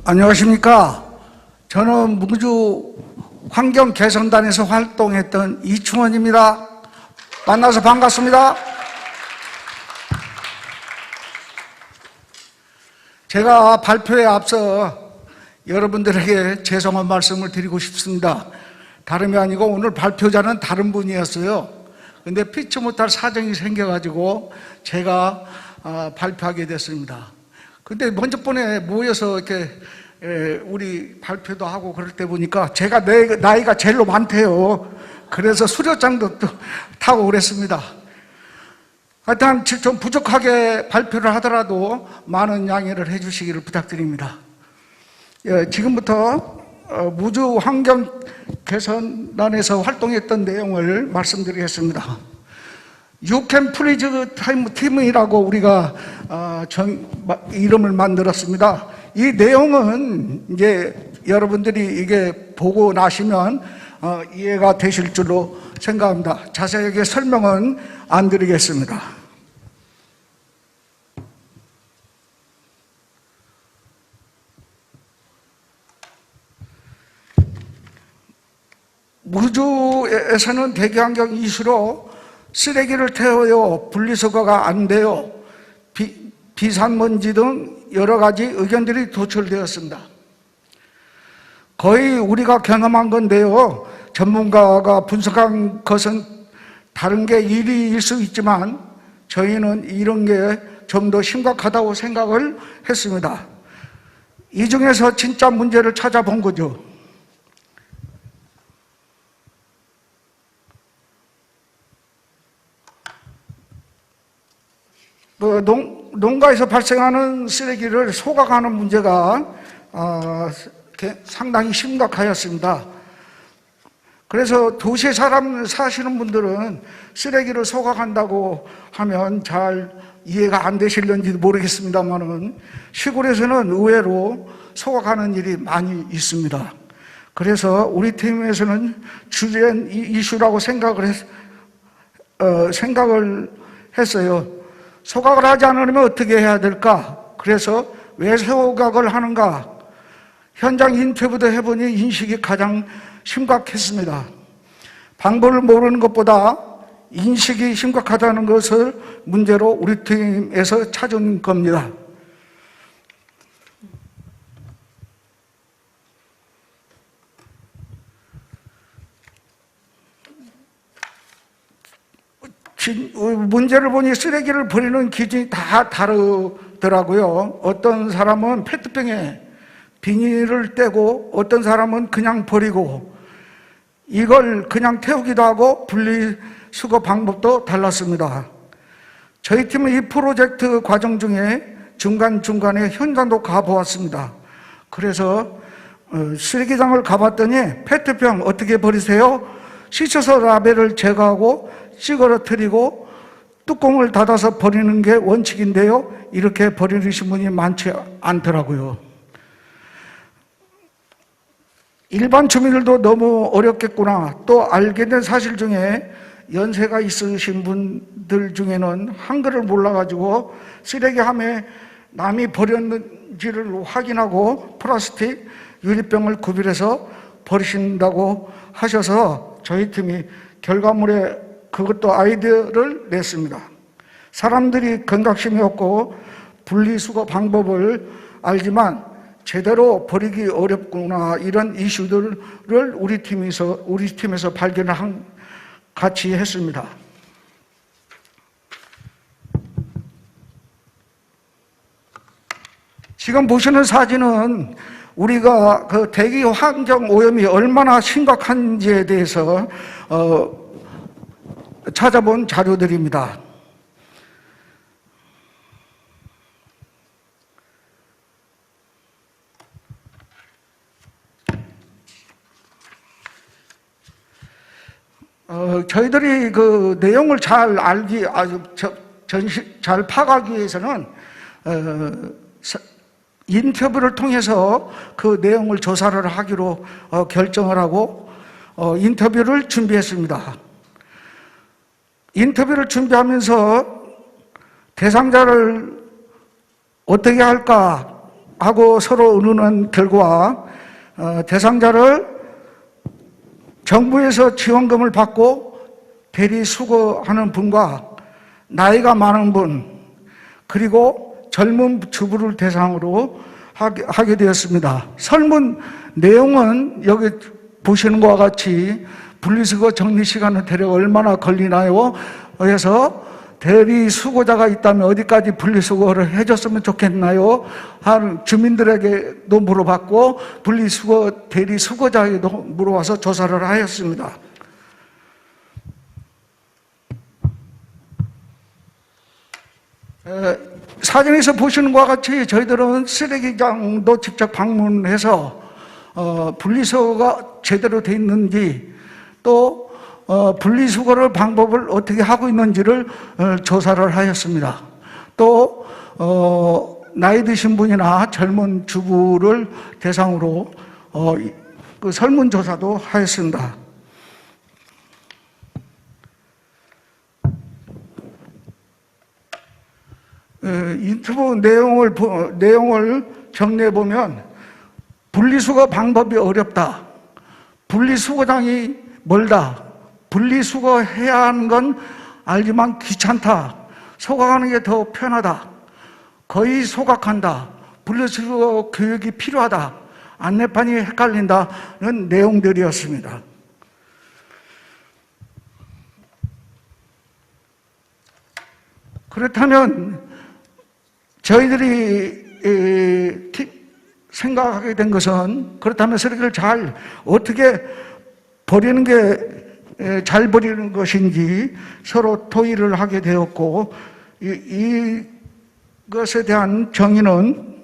안녕하십니까. 저는 무주 환경개선단에서 활동했던 이충원입니다. 만나서 반갑습니다. 제가 발표에 앞서 여러분들에게 죄송한 말씀을 드리고 싶습니다. 다름이 아니고 오늘 발표자는 다른 분이었어요. 근데 피치 못할 사정이 생겨가지고 제가 발표하게 됐습니다. 근데 먼저 번에 모여서 이렇게 우리 발표도 하고 그럴 때 보니까 제가 나이가 제일로 많대요. 그래서 수료장도 또 타고 그랬습니다. 하여튼 좀 부족하게 발표를 하더라도 많은 양해를 해주시기를 부탁드립니다. 지금부터 무주 환경 개선단에서 활동했던 내용을 말씀드리겠습니다. 유캔 프리즈 타임 팀이라고 우리가 이름을 만들었습니다. 이 내용은 이제 여러분들이 이게 보고 나시면 이해가 되실 줄로 생각합니다. 자세하게 설명은 안 드리겠습니다. 무주에서는 대기환경 이슈로 쓰레기를 태워요, 분리수거가 안 돼요, 비산먼지 등 여러 가지 의견들이 도출되었습니다. 거의 우리가 경험한 건데요, 전문가가 분석한 것은 다른 게 일일 수 있지만 저희는 이런 게 좀 더 심각하다고 생각을 했습니다. 이 중에서 진짜 문제를 찾아본 거죠. 농가에서 발생하는 쓰레기를 소각하는 문제가 상당히 심각하였습니다. 그래서 도시에 사시는 분들은 쓰레기를 소각한다고 하면 잘 이해가 안 되실는지 모르겠습니다만은 시골에서는 의외로 소각하는 일이 많이 있습니다. 그래서 우리 팀에서는 주된 이슈라고 생각을 했어요. 소각을 하지 않으면 어떻게 해야 될까? 그래서 왜 소각을 하는가? 현장 인터뷰도 해보니 인식이 가장 심각했습니다. 방법을 모르는 것보다 인식이 심각하다는 것을 문제로 우리 팀에서 찾은 겁니다. 문제를 보니 쓰레기를 버리는 기준이 다 다르더라고요. 어떤 사람은 페트병에 비닐을 떼고 어떤 사람은 그냥 버리고 이걸 그냥 태우기도 하고 분리수거 방법도 달랐습니다. 저희 팀은 이 프로젝트 과정 중에 중간중간에 현장도 가보았습니다. 그래서 쓰레기장을 가봤더니 페트병 어떻게 버리세요? 씻어서 라벨을 제거하고 찌그러뜨리고 뚜껑을 닫아서 버리는 게 원칙인데요, 이렇게 버리시는 분이 많지 않더라고요. 일반 주민들도 너무 어렵겠구나. 또 알게 된 사실 중에 연세가 있으신 분들 중에는 한글을 몰라가지고 쓰레기함에 남이 버렸는지를 확인하고 플라스틱, 유리병을 구별해서 버리신다고 하셔서 저희 팀이 결과물에 그것도 아이디어를 냈습니다. 사람들이 경각심이 없고 분리수거 방법을 알지만 제대로 버리기 어렵구나, 이런 이슈들을 우리 팀에서 발견을 같이 했습니다. 지금 보시는 사진은 우리가 그 대기 환경 오염이 얼마나 심각한지에 대해서 찾아본 자료들입니다. 저희들이 그 내용을 잘 잘 파악하기 위해서는 인터뷰를 통해서 그 내용을 조사를 하기로 결정을 하고 인터뷰를 준비했습니다. 인터뷰를 준비하면서 대상자를 어떻게 할까 하고 서로 의논한 결과 대상자를 정부에서 지원금을 받고 대리 수거하는 분과 나이가 많은 분 그리고 젊은 주부를 대상으로 하게 되었습니다. 설문 내용은 여기 보시는 것과 같이 분리수거 정리 시간은 대략 얼마나 걸리나요? 그래서 대리 수거자가 있다면 어디까지 분리수거를 해줬으면 좋겠나요? 하는 주민들에게도 물어봤고 분리수거 대리 수거자에게도 물어봐서 조사를 하였습니다. 사진에서 보시는 것과 같이 저희들은 쓰레기장도 직접 방문해서 분리수거가 제대로 돼 있는지 또 분리수거를 방법을 어떻게 하고 있는지를 조사를 하였습니다. 또 나이 드신 분이나 젊은 주부를 대상으로 그 설문조사도 하였습니다. 인터뷰 내용을 정리해 보면 분리수거 방법이 어렵다. 분리수거장이 멀다. 분리수거해야 하는 건 알지만 귀찮다. 소각하는 게 더 편하다. 거의 소각한다. 분리수거 교육이 필요하다. 안내판이 헷갈린다는 내용들이었습니다. 그렇다면 저희들이 생각하게 된 것은 그렇다면 쓰레기를 잘 어떻게 버리는 게 잘 버리는 것인지 서로 토의를 하게 되었고 이것에 대한 정의는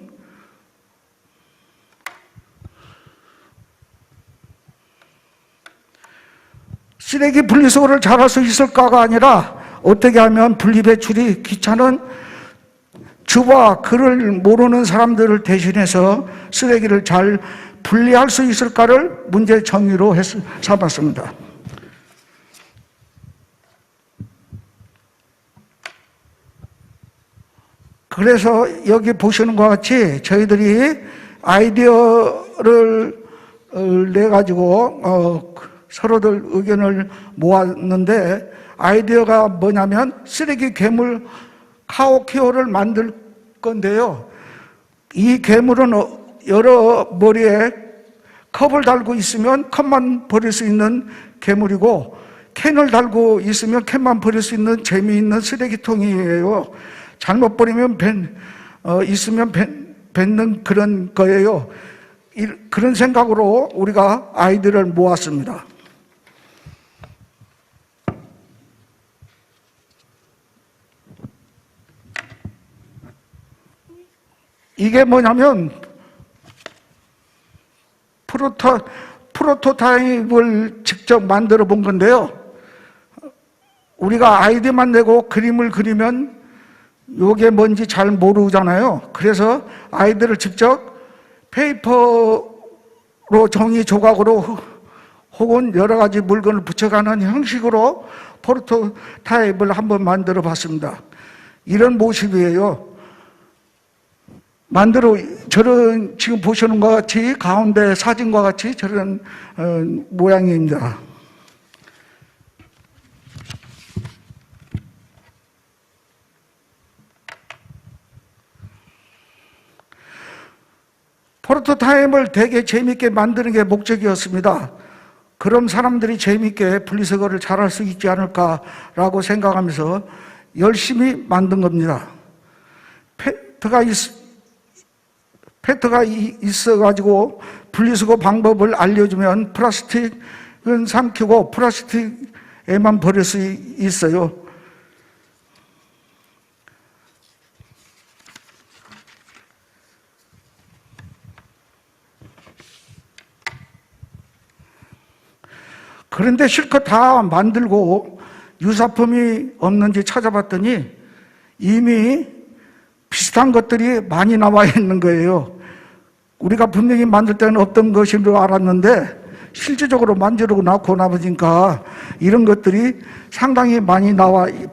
쓰레기 분리수거를 잘할 수 있을까가 아니라 어떻게 하면 분리배출이 귀찮은 주와 글을 모르는 사람들을 대신해서 쓰레기를 잘 분리할 수 있을까를 문제 정의로 삼았습니다. 그래서 여기 보시는 것 같이 저희들이 아이디어를 내가지고 서로들 의견을 모았는데 아이디어가 뭐냐면 쓰레기 괴물 카오키오를 만들 건데요. 이 괴물은 여러 머리에 컵을 달고 있으면 컵만 버릴 수 있는 괴물이고 캔을 달고 있으면 캔만 버릴 수 있는 재미있는 쓰레기통이에요. 잘못 버리면 있으면 뱉는 그런 거예요. 그런 생각으로 우리가 아이디어를 모았습니다. 이게 뭐냐면 프로토타입을 직접 만들어 본 건데요. 우리가 아이디어만 내고 그림을 그리면 이게 뭔지 잘 모르잖아요. 그래서 아이디어를 직접 페이퍼로 종이 조각으로 혹은 여러 가지 물건을 붙여가는 형식으로 프로토타입을 한번 만들어 봤습니다. 이런 모습이에요. 저런 지금 보시는 것 같이 가운데 사진과 같이 저런 모양입니다. 프로토타입을 되게 재미있게 만드는 게 목적이었습니다. 그럼 사람들이 재미있게 분리수거를 잘할 수 있지 않을까라고 생각하면서 열심히 만든 겁니다. 페트가 있어가지고 분리수거 방법을 알려주면 플라스틱은 삼키고 플라스틱에만 버릴 수 있어요. 그런데 실컷 다 만들고 유사품이 없는지 찾아봤더니 이미 비슷한 것들이 많이 나와 있는 거예요. 우리가 분명히 만들 때는 없던 것인 줄 알았는데 실질적으로 만들고 나고 나보니까 이런 것들이 상당히 많이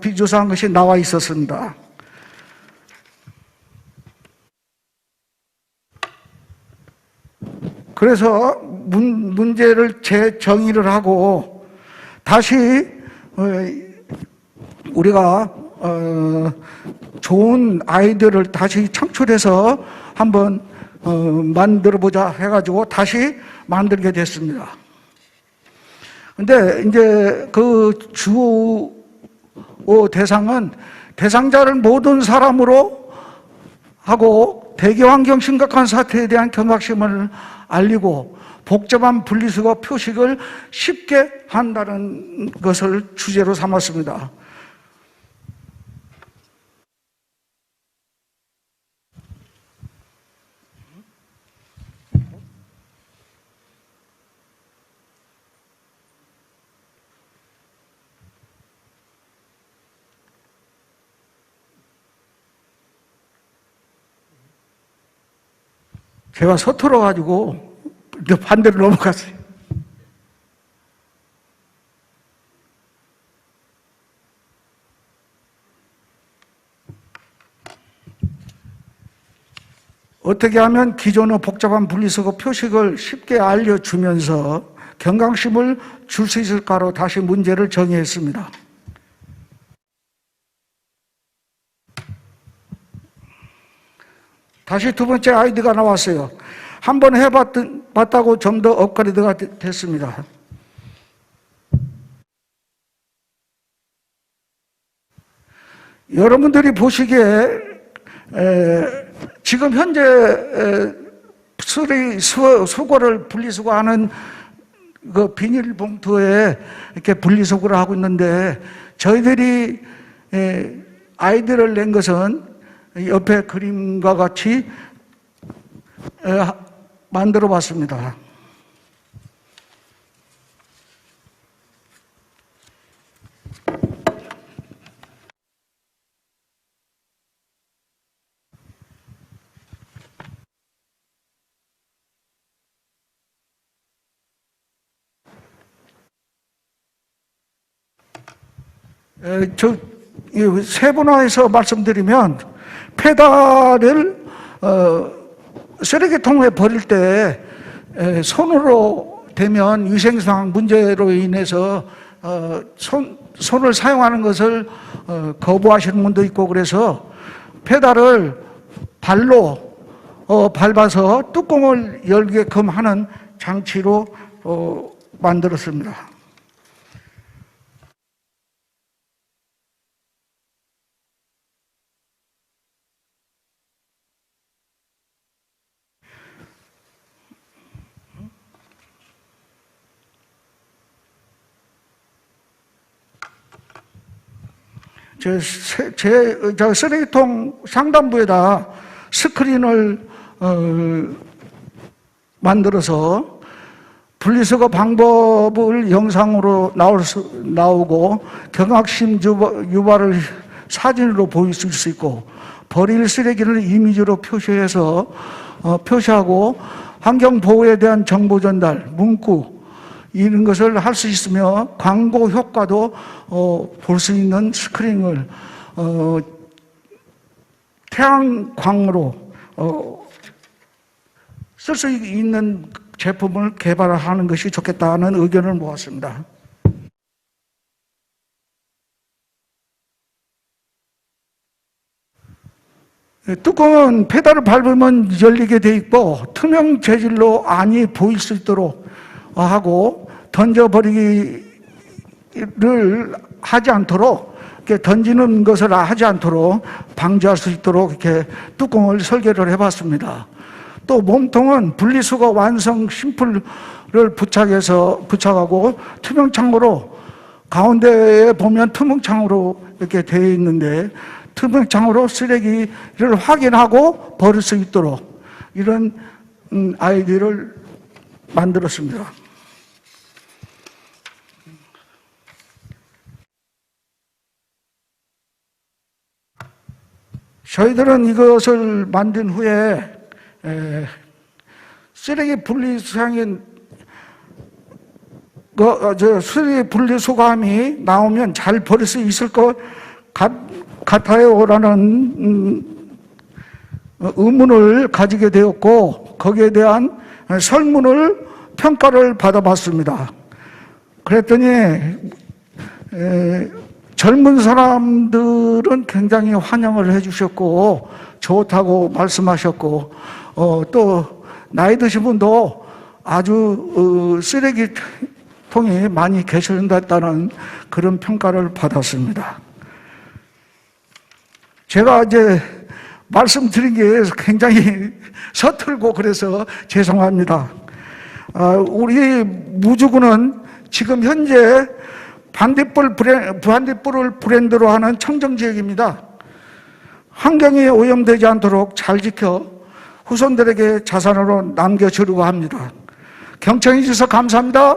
비교사한 것이 나와 있었습니다. 그래서 문제를 재정의를 하고 다시 우리가 좋은 아이디어를 다시 창출해서 한번 만들어보자 해가지고 다시 만들게 됐습니다. 근데 이제 그 주 대상은 대상자를 모든 사람으로 하고 대기환경 심각한 사태에 대한 경각심을 알리고 복잡한 분리수거 표식을 쉽게 한다는 것을 주제로 삼았습니다. 제가 서툴러가지고 반대로 넘어갔어요. 어떻게 하면 기존의 복잡한 분리수거 표식을 쉽게 알려주면서 경각심을 줄 수 있을까로 다시 문제를 정의했습니다. 다시 두 번째 아이디어가 나왔어요. 한번 해봤다고 좀 더 업그레이드가 됐습니다. 여러분들이 보시기에 지금 현재 수거를 분리수거하는 그 비닐봉투에 이렇게 분리수거를 하고 있는데 저희들이 아이디어를 낸 것은 옆에 그림과 같이 만들어 봤습니다. 세분화해서 말씀드리면 페달을 쓰레기통에 버릴 때 손으로 대면 위생상 문제로 인해서 손을 사용하는 것을 거부하시는 분도 있고 그래서 페달을 발로 밟아서 뚜껑을 열게끔 하는 장치로 만들었습니다. 제 쓰레기통 상단부에다 스크린을 만들어서 분리수거 방법을 영상으로 나오고 경각심 유발을 사진으로 보일 수 있고 버릴 쓰레기를 이미지로 표시하고 환경보호에 대한 정보 전달, 문구 이런 것을 할 수 있으며 광고 효과도 볼 수 있는 스크린을 태양광으로 쓸 수 있는 제품을 개발하는 것이 좋겠다는 의견을 모았습니다. 뚜껑은 페달을 밟으면 열리게 돼 있고 투명 재질로 안이 보일 수 있도록 하고 던져버리기를 하지 않도록 이렇게 던지는 것을 하지 않도록 방지할 수 있도록 이렇게 뚜껑을 설계를 해봤습니다. 또 몸통은 분리수거 완성 심플을 부착하고 투명창으로 가운데에 보면 투명창으로 이렇게 되어 있는데 투명창으로 쓰레기를 확인하고 버릴 수 있도록 이런 아이디어를 만들었습니다. 저희들은 이것을 만든 후에 쓰레기 분리수거함이 나오면 잘 버릴 수 있을 것 같아요라는 의문을 가지게 되었고 거기에 대한 설문을 평가를 받아봤습니다. 그랬더니 젊은 사람들은 굉장히 환영을 해주셨고 좋다고 말씀하셨고 또 나이 드신 분도 아주 쓰레기통이 많이 개선됐다는 그런 평가를 받았습니다. 제가 이제 말씀드린 게 굉장히 서툴고 그래서 죄송합니다. 우리 무주군은 지금 현재 반딧불을 브랜드로 하는 청정지역입니다. 환경이 오염되지 않도록 잘 지켜 후손들에게 자산으로 남겨주려고 합니다. 경청해 주셔서 감사합니다.